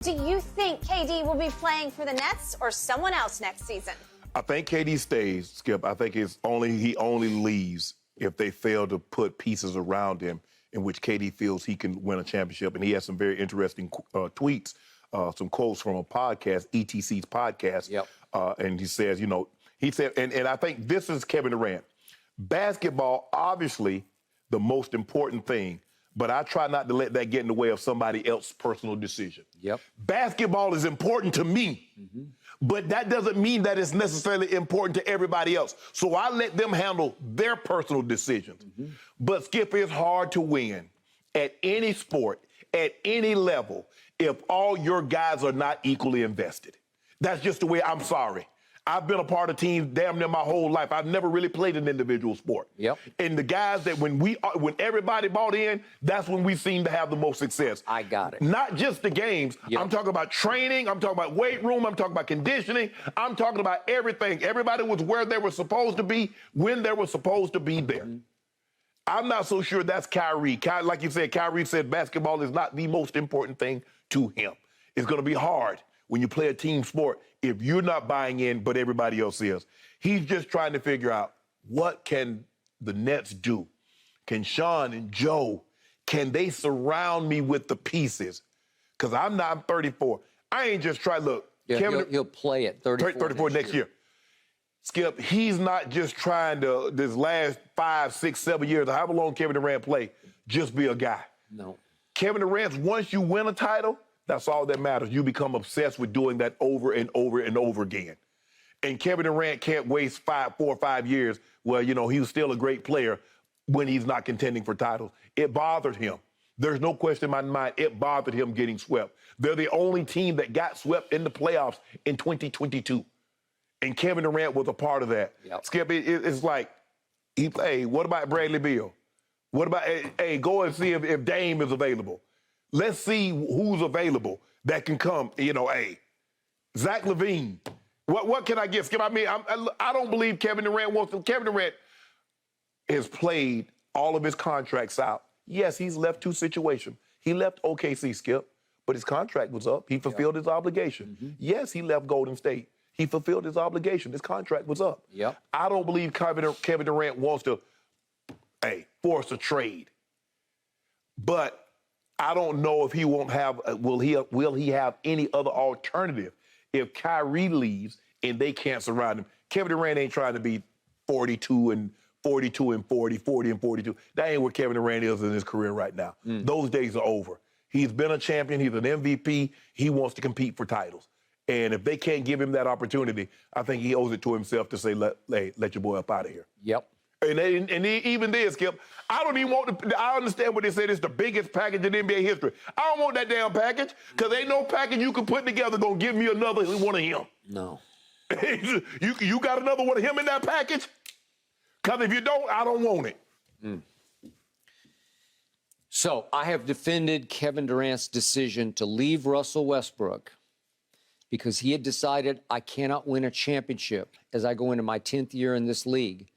Do you think KD will be playing for the Nets or someone else next season? I think KD stays, Skip. I think he only leaves if they fail to put pieces around him in which KD feels he can win a championship. And he has some very interesting tweets, some quotes from a podcast, ETC's podcast. Yep. And he says, and I think this is Kevin Durant. Basketball, obviously, the most important thing, but I try not to let that get in the way of somebody else's personal decision. Yep. Basketball is important to me, but that doesn't mean that it's necessarily important to everybody else. So I let them handle their personal decisions. But, Skip, it's hard to win at any sport, at any level, if all your guys are not equally invested. That's just the way. I'm sorry. I've been a part of teams damn near my whole life. I've never really played an individual sport. Yep. And the guys that when everybody bought in, that's when we seem to have the most success. I got it. Not just the games. Yep. I'm talking about training. I'm talking about weight room. I'm talking about conditioning. I'm talking about everything. Everybody was where they were supposed to be when they were supposed to be there. I'm not so sure that's Kyrie. Like you said, Kyrie said basketball is not the most important thing to him. It's going to be hard when you play a team sport if you're not buying in, but everybody else is. He's just trying to figure out, what can the Nets do? Can Sean and Joe, can they surround me with the pieces? Because I'm 34. I ain't just trying, look. Yeah, Kevin, he'll play at 34 next year. Skip, he's not just trying to, this last 5, 6, 7 years, however long Kevin Durant play, just be a guy. No. Kevin Durant, once you win a title, that's all that matters. You become obsessed with doing that over and over and over again. And Kevin Durant can't waste 4 or 5 years. Well, he was still a great player when he's not contending for titles. It bothered him. There's no question in my mind, it bothered him getting swept. They're the only team that got swept in the playoffs in 2022. And Kevin Durant was a part of that. Yep. Skip, it's like, hey, what about Bradley Beal? What about, hey, go and see if Dame is available. Let's see who's available that can come. Hey, Zach LaVine. What can I get, Skip? I mean, I don't believe Kevin Durant wants to. Kevin Durant has played all of his contracts out. Yes, he's left 2 situations. He left OKC, Skip, but his contract was up. He fulfilled his obligation. Yes, he left Golden State. He fulfilled his obligation. His contract was up. Yep. I don't believe Kevin Durant wants to, force a trade. But I don't know if he won't have, will he have any other alternative if Kyrie leaves and they can't surround him? Kevin Durant ain't trying to be 42 and 40, 40 and 42. That ain't where Kevin Durant is in his career right now. Those days are over. He's been a champion. He's an MVP. He wants to compete for titles. And if they can't give him that opportunity, I think he owes it to himself to say, let your boy up out of here. Yep. And even then, Skip, I don't even want to. I understand what they said. It's the biggest package in NBA history. I don't want that damn package, because ain't no package you can put together gonna give me another one of him. No. You got another one of him in that package? Because if you don't, I don't want it. So I have defended Kevin Durant's decision to leave Russell Westbrook because he had decided, I cannot win a championship as I go into my 10th year in this league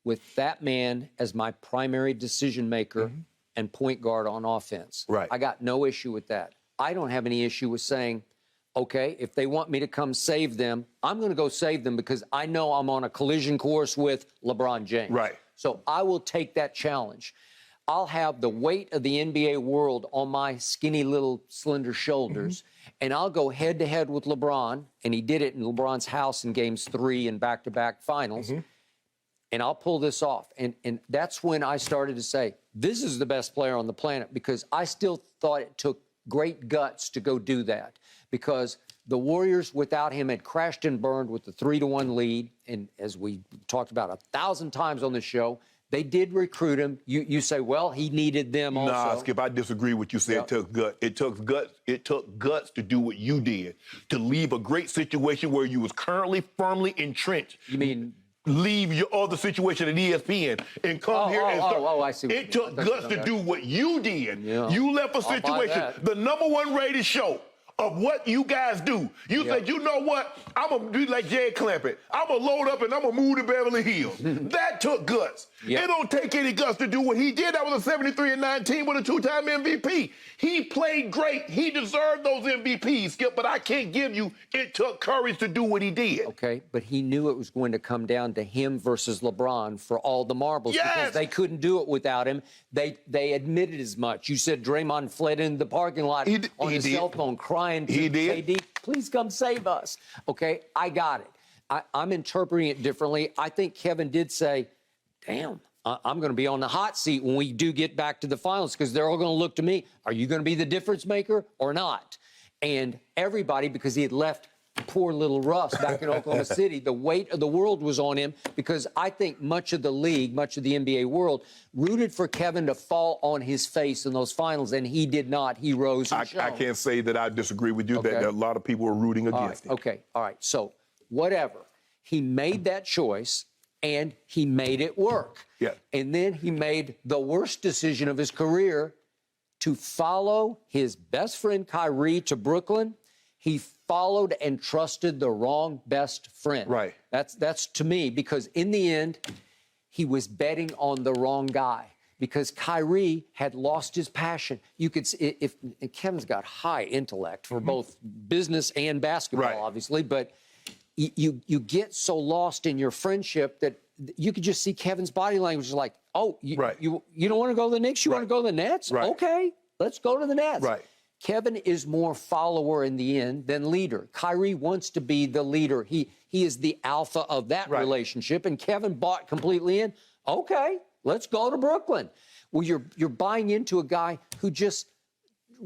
with that man as my primary decision maker and point guard on offense. Right. I got no issue with that. I don't have any issue with saying, okay, if they want me to come save them, I'm going to go save them because I know I'm on a collision course with LeBron James. Right. So I will take that challenge. I'll have the weight of the NBA world on my skinny little slender shoulders, and I'll go head-to-head with LeBron, and he did it in LeBron's house in Games 3 and back-to-back finals, and I'll pull this off. And that's when I started to say, this is the best player on the planet, because I still thought it took great guts to go do that, because the Warriors without him had crashed and burned with the 3-1 lead, and as we talked about 1,000 times on the show, they did recruit him. You say, well, he needed them also. Nah, Skip, I disagree with you. Said it took guts. It took guts. It took guts to do what you did, to leave a great situation where you was currently firmly entrenched. You mean leave your other situation at ESPN and come here and start. I see. It took guts to do what you did. Yeah. You left a situation, the #1 rated show of what you guys do. You said, you know what? I'm going to do like Jay Clampett. I'm going to load up and I'm going to move to Beverly Hills. That took guts. Yep. It don't take any guts to do what he did. That was a 73-19 with a 2-time MVP. He played great. He deserved those MVPs, Skip, but I can't give you it took courage to do what he did. Okay, but he knew it was going to come down to him versus LeBron for all the marbles because they couldn't do it without him. They admitted as much. You said Draymond fled into the parking lot on his cell phone crying to KD, please come save us. Okay, I got it. I'm interpreting it differently. I think Kevin did say, damn, I'm going to be on the hot seat when we do get back to the finals because they're all going to look to me. Are you going to be the difference maker or not? And everybody, because he had left poor little Russ back in Oklahoma City, the weight of the world was on him because I think much of the league, much of the NBA world, rooted for Kevin to fall on his face in those finals, and he did not. He rose and shone. I can't say that I disagree with you, that a lot of people were rooting against him. Okay, all right. So whatever. He made that choice, and he made it work. Yeah. And then he made the worst decision of his career to follow his best friend Kyrie to Brooklyn. He followed and trusted the wrong best friend. Right. That's to me, because in the end, he was betting on the wrong guy because Kyrie had lost his passion. You could see if Kevin's got high intellect for both business and basketball, obviously, but you get so lost in your friendship that you could just see Kevin's body language like, oh, you don't want to go to the Knicks? You want to go to the Nets? Right. Okay, let's go to the Nets. Right. Kevin is more follower in the end than leader. Kyrie wants to be the leader. He is the alpha of that relationship, and Kevin bought completely in. Okay, let's go to Brooklyn. Well, you're buying into a guy who just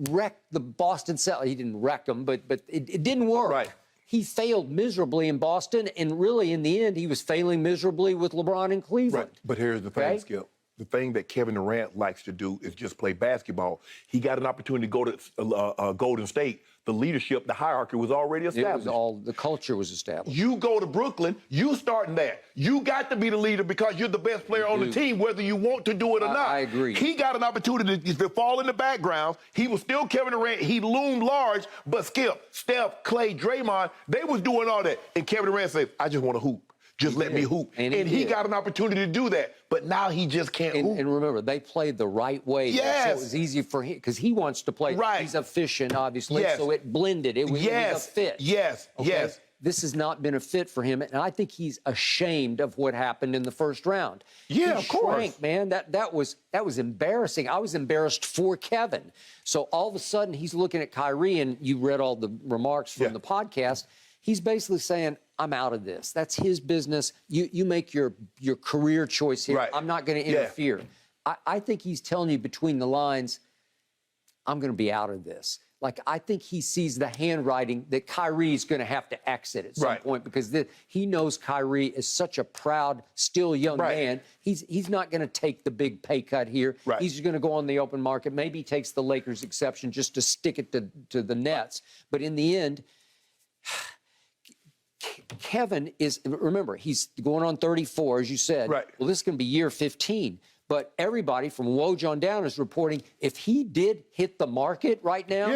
wrecked the Boston Celtics. He didn't wreck them, but it didn't work. Right. He failed miserably in Boston, and really, in the end, he was failing miserably with LeBron in Cleveland. Right. But here's the thing, Skip. The thing that Kevin Durant likes to do is just play basketball. He got an opportunity to go to Golden State. The leadership, the hierarchy was already established. The culture was established. You go to Brooklyn, you starting that. You got to be the leader because you're the best player on the team, whether you want to do it or not. I agree. He got an opportunity to fall in the background. He was still Kevin Durant. He loomed large, but Skip, Steph, Clay, Draymond, they was doing all that. And Kevin Durant said, I just want to hoop. Just let me hoop. And he got an opportunity to do that. But now he just can't hoop. And remember, they played the right way. Yes. So it was easy for him because he wants to play. Right. He's efficient, obviously. Yes. So it blended. It was a fit. Yes. Okay? Yes. This has not been a fit for him. And I think he's ashamed of what happened in the first round. Yeah, he of course. shrank, man. That was embarrassing. I was embarrassed for Kevin. So all of a sudden, he's looking at Kyrie, and you read all the remarks from the podcast. He's basically saying, I'm out of this. That's his business. You make your career choice here. Right. I'm not going to interfere. I think he's telling you between the lines, I'm going to be out of this. Like, I think he sees the handwriting that Kyrie's going to have to exit at some point because he knows Kyrie is such a proud, still young man. He's not going to take the big pay cut here. He's just going to go on the open market. Maybe he takes the Lakers exception just to stick it to the Nets. But in the end, Kevin is, remember, he's going on 34, as you said. Right. Well, this is going to be year 15. But everybody from Woj on down is reporting if he did hit the market right now,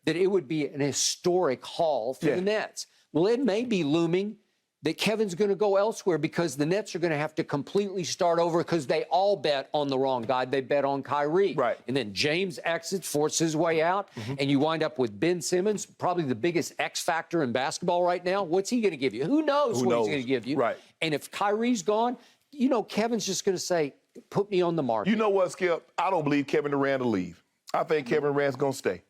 that it would be an historic haul for the Nets. Well, it may be looming that Kevin's going to go elsewhere because the Nets are going to have to completely start over because they all bet on the wrong guy. They bet on Kyrie. Right. And then James exits, forces his way out, and you wind up with Ben Simmons, probably the biggest X factor in basketball right now. What's he going to give you? Who knows what he's going to give you? Right. And if Kyrie's gone, Kevin's just going to say, put me on the market. You know what, Skip? I don't believe Kevin Durant will leave. I think Kevin Durant's going to stay.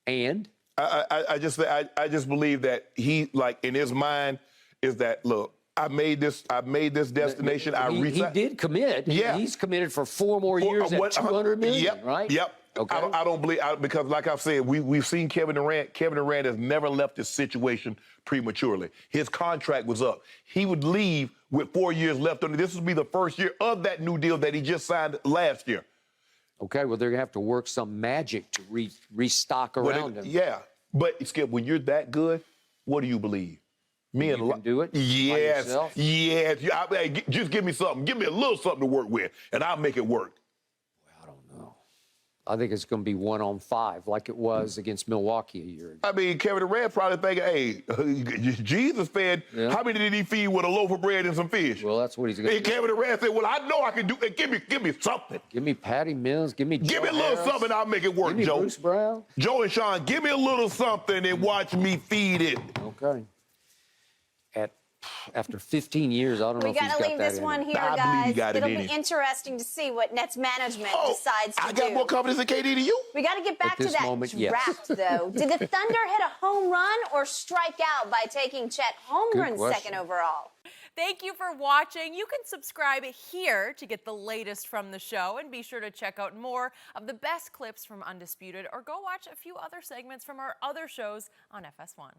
And? I just believe that he, like, in his mind, is that, look, I made this destination. He did commit. Yeah. He's committed for 4 more years at $200 million, right? Yep. Okay. I don't believe, because like I've said, we've seen Kevin Durant. Kevin Durant has never left this situation prematurely. His contract was up. He would leave with 4 years left on it. This would be the first year of that new deal that he just signed last year. Okay, well, they're going to have to work some magic to restock around him. Yeah. But, Skip, when you're that good, what do you believe? You can do it? Yes. By yourself? Yes. Just give me something. Give me a little something to work with, and I'll make it work. Well, I don't know. I think it's going to be 1-on-5 like it was against Milwaukee a year ago. I mean, Kevin Durant probably thinking, hey, Jesus fed, how many did he feed with a loaf of bread and some fish? Well, that's what he's going to do. Kevin Durant said, well, I know I can do it. Give me something. Give me Patty Mills. Give me Give me a little something, I'll make it work, give me Joe. Bruce Brown. Joe and Sean, give me a little something and watch me feed it. Okay. After 15 years, I don't know We if he's got to got leave that this in one him. here, I believe he guys. got it It'll in be him. interesting to see what Nets management decides to do. I got more confidence in KD than you. We got to get back to this that moment, yes. draft, though. Did the Thunder hit a home run or strike out by taking Chet Holmgren question. second overall? Thank you for watching. You can subscribe here to get the latest from the show, and be sure to check out more of the best clips from Undisputed, or go watch a few other segments from our other shows on FS1.